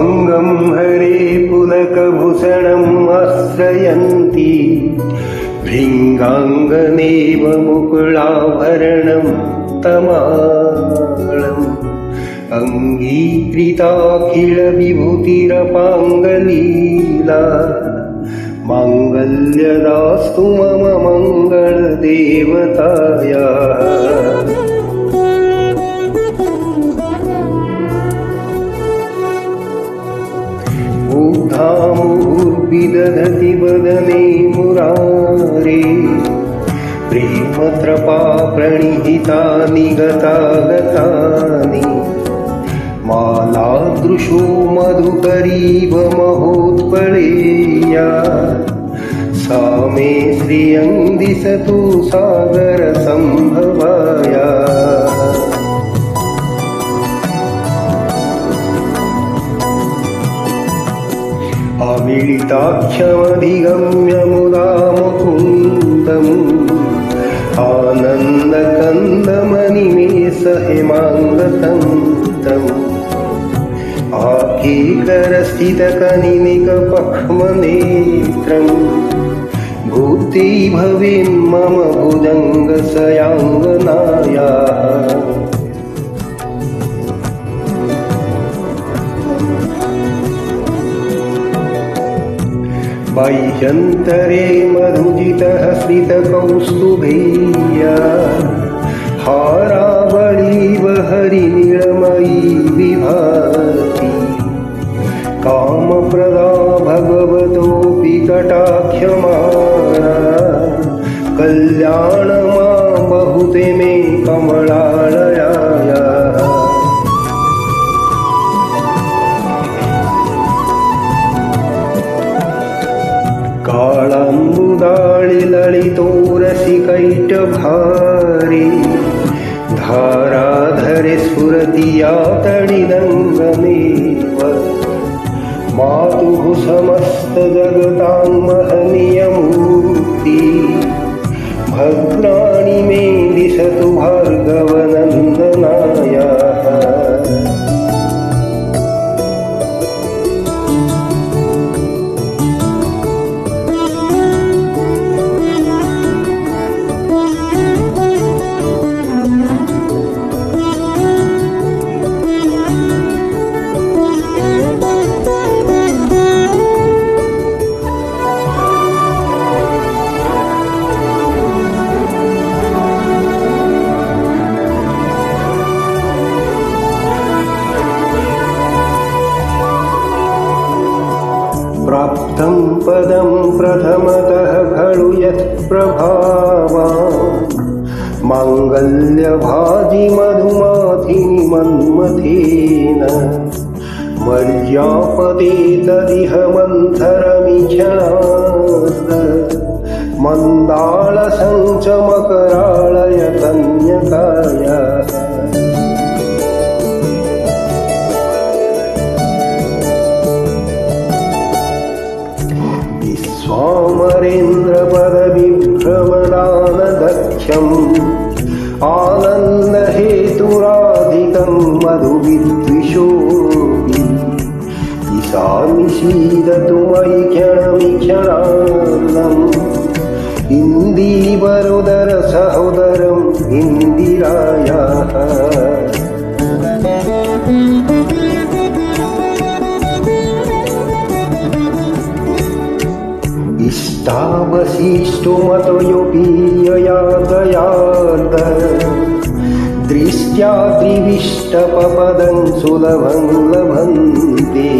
अङ्गं हरे पुलकभूषणम् आश्रयन्ति भृङ्गाङ्गनेव मुकुलाभरणं तमालम् अङ्गीकृताखिलविभूतिरपाङ्गलीला माङ्गल्यदास्तु मम मङ्गलदेवतायाः। ऊर्ध्वामुर्विदधति वदने मुरारे प्रेमत्रपा प्रणिहितानि गतागतानि मालादृशो मधुकरीव महोत्पलेया सा मे श्रियं दिशतु सागरसम्भवाया। अमिलिताख्यमधिगम्य मुदा मुकुन्दम् आनन्दकन्दमनिमेष हेमाङ्गतन्तम् आकेकरस्थितकनिनिकपक्ष्मनेत्रम् भूति भवेन्मम भुजङ्गशयाङ्गनायाः। बाह्यन्तरे मधुजितः स्मितकौस्तुभेया हारावळीव हरिनीलमयी विभाति कामप्रदा भगवतोऽपि कटाक्षमाणा कल्याणमा बहुते मे कमलालयायाः। कालाम्बुदाळिललितोरसिकैटभारी धाराधरे स्फुरति या तडिदङ्गमेव मातुः समस्तजगतां महनीयमूर्ति भद्राणि मे दिशतु भार्गवनन्दनायाः। प्राप्तं पदं प्रथमतः खलु यत्प्रभावान् माङ्गल्यभाजि मधुमाथिनि मन्मथेन मर्यापते तदिह मन्थरमिच्छाद मन्दालसञ्चमकराळयतन्यकायाः। स्वामरेन्द्रपदविभ्रमदानदक्षम् आनन्दहेतुराधिकं मधुविद्विषोऽपि ईशानिषीदतु मयि क्षणमिक्षणार्णम् इन्दीवरोदरसहोदरम् इन्दिरायाः। इष्टावशिष्टो मतयोऽपि दयार्द दृष्ट्या त्रिविष्टपदं सुलभं लभन्ते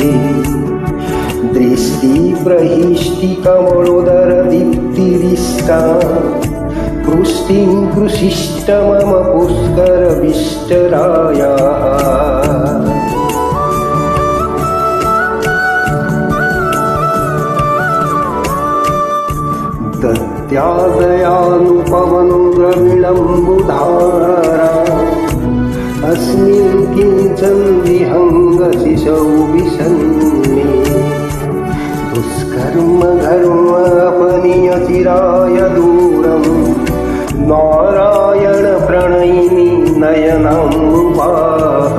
दृष्टिप्रहिष्टिकमलोदरदीप्तिरिष्टा पुष्टिं कृषिष्ट मम पुष्करविष्टरायाः। दद्यादयानुपवनं द्रविणम्बुधारा अस्मिन् किञ्चन विहङ्गशिशौ विषन्मे दुष्कर्म घर्म अपनीयचिराय दूरम् नारायण प्रणयिनी नयनाम्बुवाः।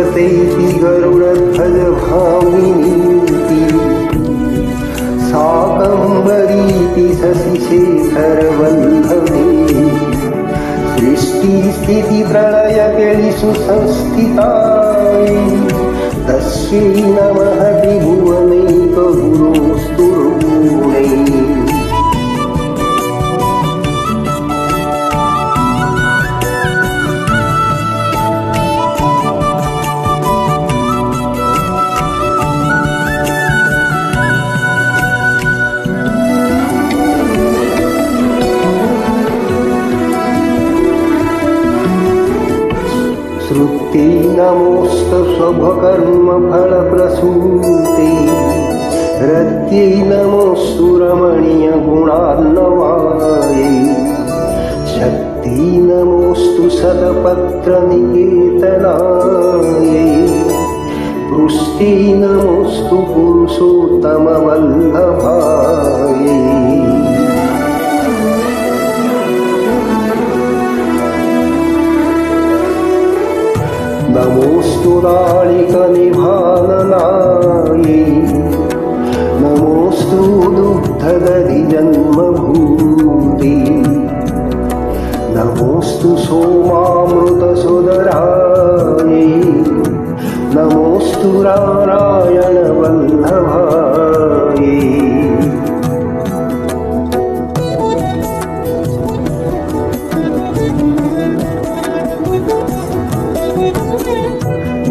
सेवितैति गरुडध्वज भामिनीति शाकम्भरीति शशिशेखरवल्लभे सृष्टिस्थितिप्रलयकेलिषु संस्थिताय तस्यै नमः त्रिभुवनैकगुरोस्तु ऋणे। श्रुत्यै नमोऽस्तु शुभकर्मफलप्रसूते रत्यै नमोऽस्तु रमणीयगुणार्णवायै शक्त्यै नमोऽस्तु शतपत्रनिकेतनायै पुष्ट्यै नमोऽस्तु पुरुषोत्तमवल्लभायै। नमोऽस्तु नाळिकनिभाननायै नमोऽस्तु दुग्धदधिजन्मभूते नमोऽस्तु सोमामृतसुधरायै नमोऽस्तु नारायणवल्लभायै।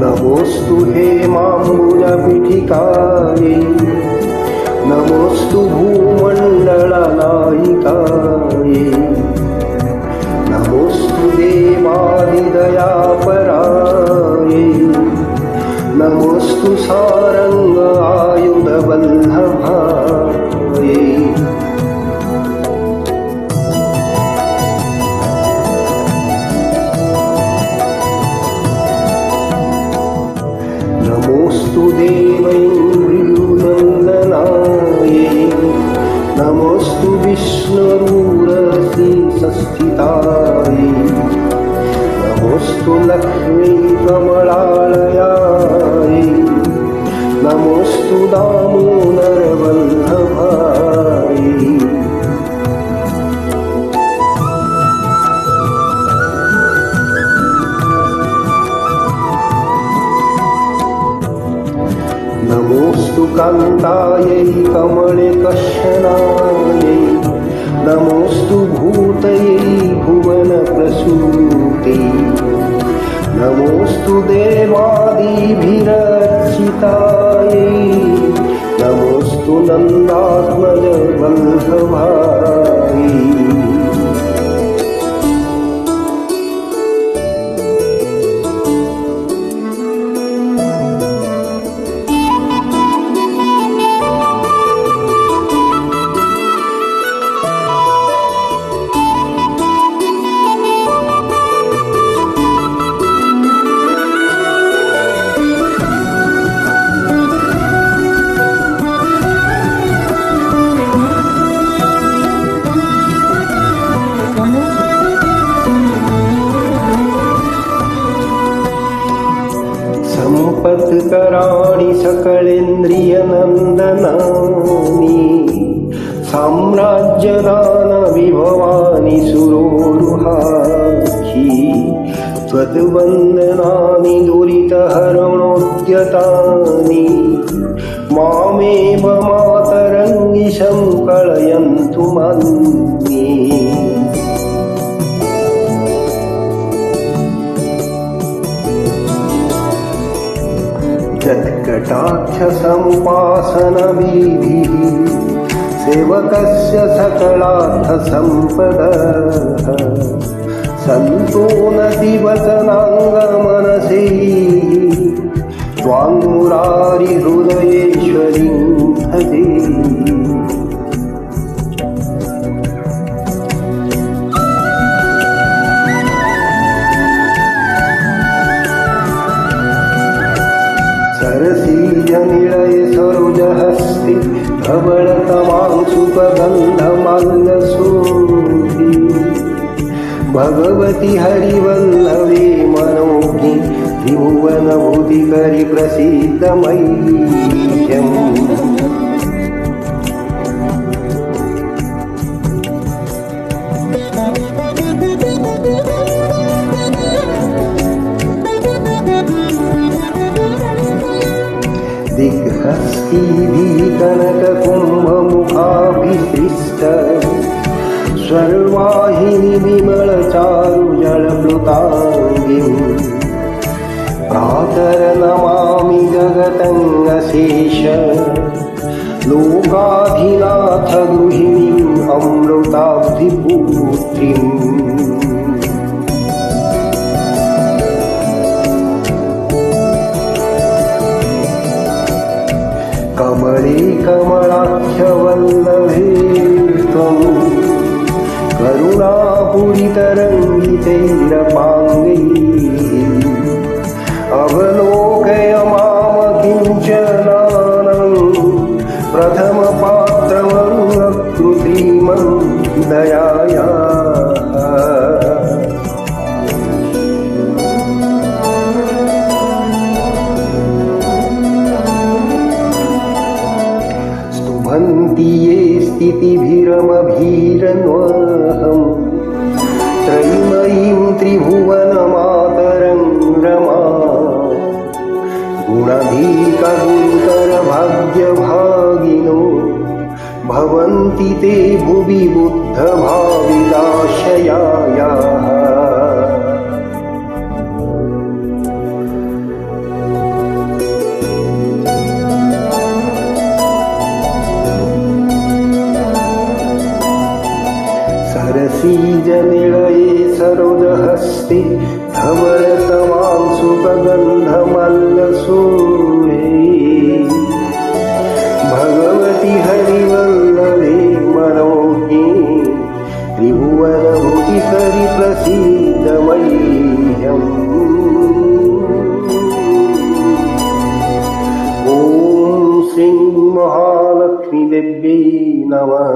नमोऽस्तु हेमाम्बुजपीठिकायै नमोऽस्तु भूमण्डलनायिकायै नमोऽस्तु देवादिदयापरायै नमोऽस्तु सारङ्ग आयुधवल्लभायै। नमोऽस्तु देवैन्द्रियुनन्दनायै नमोऽस्तु विष्णुरूरसि संस्थितायै नमोऽस्तु लक्ष्मीकमलालयायै नमोऽस्तु दामोदरवल्लभायै। नमोऽस्तु कान्तायै कमलकशनायै नमोऽस्तु भूतयै भुवनप्रसूते नमोऽस्तु देवादिभिरर्चितायै नमोऽस्तु नन्दात्मजवल्लभायै। संपत्कराणि सकलेन्द्रियनन्दनानि साम्राज्यदानविभवानि सुरोरुहाक्षि त्वद्वन्दनानि दुरितहरणोद्यतानि मामेव मातरङ्गिशं कलयन्तु मन्ये। यत्कटाक्षसमुपासनविधिः सेवकस्य सकलार्थसम्पदः सन्तो नतिवचनाङ्गमनसि त्वां मुरारिहृदयेश्वरीं भजे। सरसीजनिलये सरोजहस्ते धवलतमांशुकगन्धमाल्यशोभि भगवति हरिवल्लभे मनोज्ञे त्रिभुवनभूतिकरि प्रसीदमह्यम् दिग्हस्तीभिः कनककुम्भमुखाभिसृष्ट स्वर्वाहिनी विमलचारुजलप्लुताङ्गीम् प्रातर्नमामि जगतङ्गशेष लोकाधिनाथ गृहिणीम् अमृताब्धिपुत्रीम् कमले कमलाख्यवल्लभे त्वं करुणापुरितरङ्गितैरपाङ्गैः अवलोकय मामकिञ्चनानं प्रथमपात्रमङ्गकृत्रिमं दयाया स्तुवन्ति ये स्थितिभिरमभीरन्वहम् त्रयीमयीं त्रिभुवनमातरं रमा गुणधीकगुरुतरभाग्यभागिनो भवन्ति ते भुवि बुद्धभाविदाशयायाः सरसीजनिलये सरोजहस्ते धवलतमांसुकगन्धमल्लसूरे भगवति हरिवल्लभे मनोज्ञे त्रिभुवनभूतिकरि प्रसीदमह्यम् ॐ श्रीं महालक्ष्मीदेव्यै नमः।